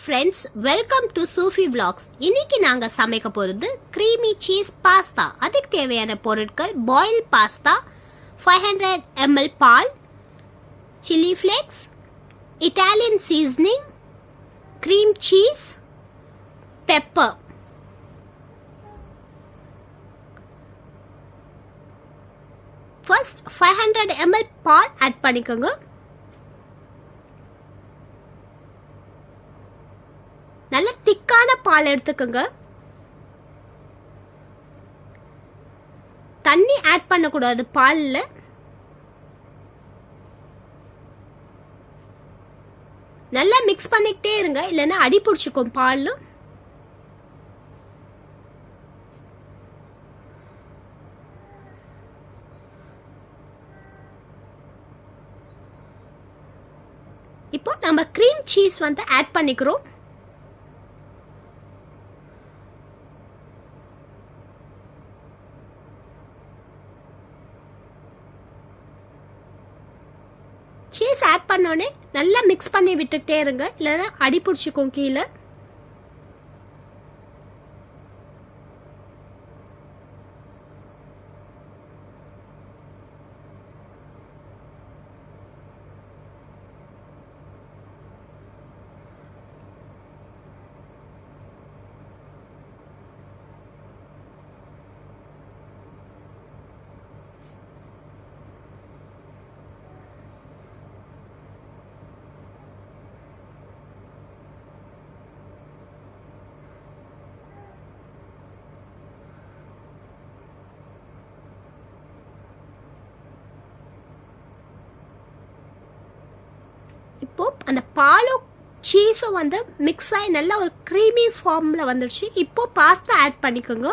Friends, welcome to Sufi vlogs. இன்னைக்கு நாங்க சமைக்க போறது creamy cheese பாஸ்தா. அதுக்கு தேவையான பொருட்கள் பாயில் பாஸ்தா, 500 ml பால், chilli flakes, Italian seasoning, cream cheese, pepper. First 500 ml பால் ஆட் பண்ணிக்கோங்க. நல்ல திக்கான பால் எடுத்துக்கோங்க. தண்ணி ஆட் பண்ணக்கூடாது பால்ல. நல்லா மிக்ஸ் பண்ணிக்கிட்டே இருங்க, இல்லைன்னா அடி பிடிச்சிக்கும் பால். இப்போ நம்ம cream cheese வந்து ஆட் பண்ணிக்கிறோம். சீஸ் ஆட் பண்ணோடனே நல்லா மிக்ஸ் பண்ணி விட்டுக்கிட்டே இருங்க, இல்லைன்னா அடி பிடிச்சிக்கும் கீழே. இப்போ அந்த பாலும் சீஸும் வந்து மிக்ஸ் ஆகி நல்ல ஒரு க்ரீமி ஃபார்ம்ல வந்துடுச்சு. இப்போ பாஸ்தா ஆட் பண்ணிக்கோங்க.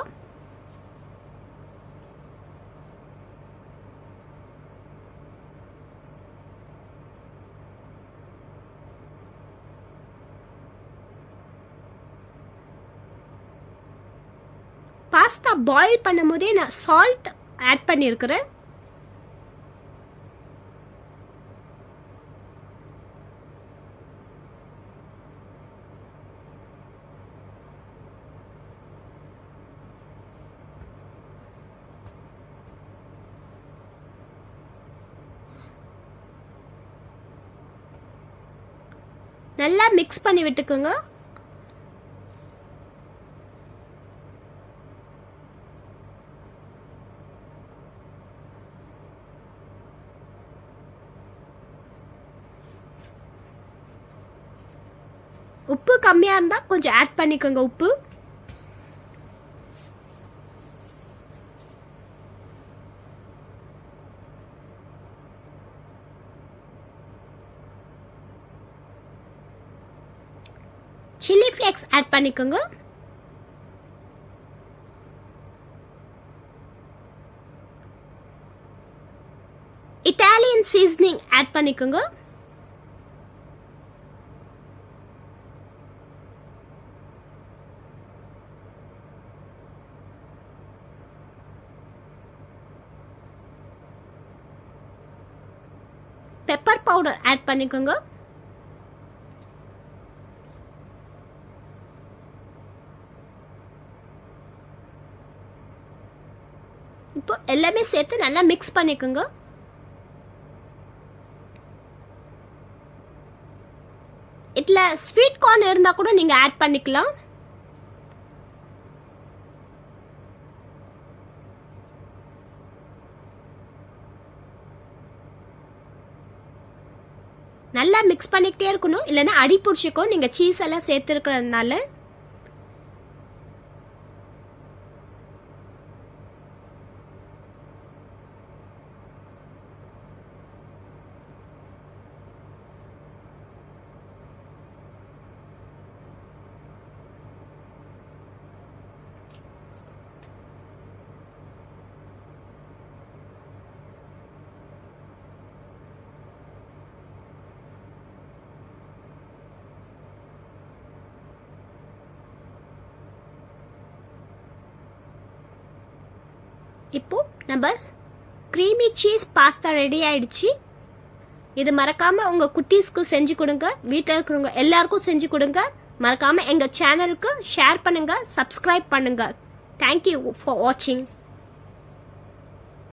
பாஸ்தா பாயில் பண்ணும் போதே நான் சால்ட் ஆட் பண்ணியிருக்கிறேன். நல்லா மிக்ஸ் பண்ணி விட்டுக்குங்க. உப்பு கம்மியா இருந்தா கொஞ்சம் ஆட் பண்ணிக்கோங்க உப்பு. சில்லி ஃப்ளேக்ஸ் ஆட் பண்ணிக்கோங்க. இட்டாலியன் சீசனிங் ஆட் பண்ணிக்கோங்க. பெப்பர் பவுடர் ஆட் பண்ணிக்கோங்க. இப்போ எல்லாமே சேர்த்து நல்லா மிக்ஸ் பண்ணிக்கோங்க. இதுல ஸ்வீட் கார்ன் இருந்தா கூட நீங்க ஆட் பண்ணிக்கலாம். நல்லா மிக்ஸ் பண்ணிக்கிட்டே இருக்கணும், இல்லைன்னா அடி பிடிச்சிக்கும் நீங்க சீஸ் எல்லாம் சேர்த்துருக்கிறதுனால. இப்போ நம்ம creamy cheese பாஸ்தா ரெடி ஆயிடுச்சு. இது மறக்காம உங்க குட்டீஸ்க்கு செஞ்சு கொடுங்க, வீட்டில் இருக்கிறவங்க எல்லாருக்கும் செஞ்சு கொடுங்க. மறக்காமல் எங்கள் சேனலுக்கு ஷேர் பண்ணுங்கள், சப்ஸ்கிரைப் பண்ணுங்கள். தேங்க்யூ ஃபார் வாட்சிங்.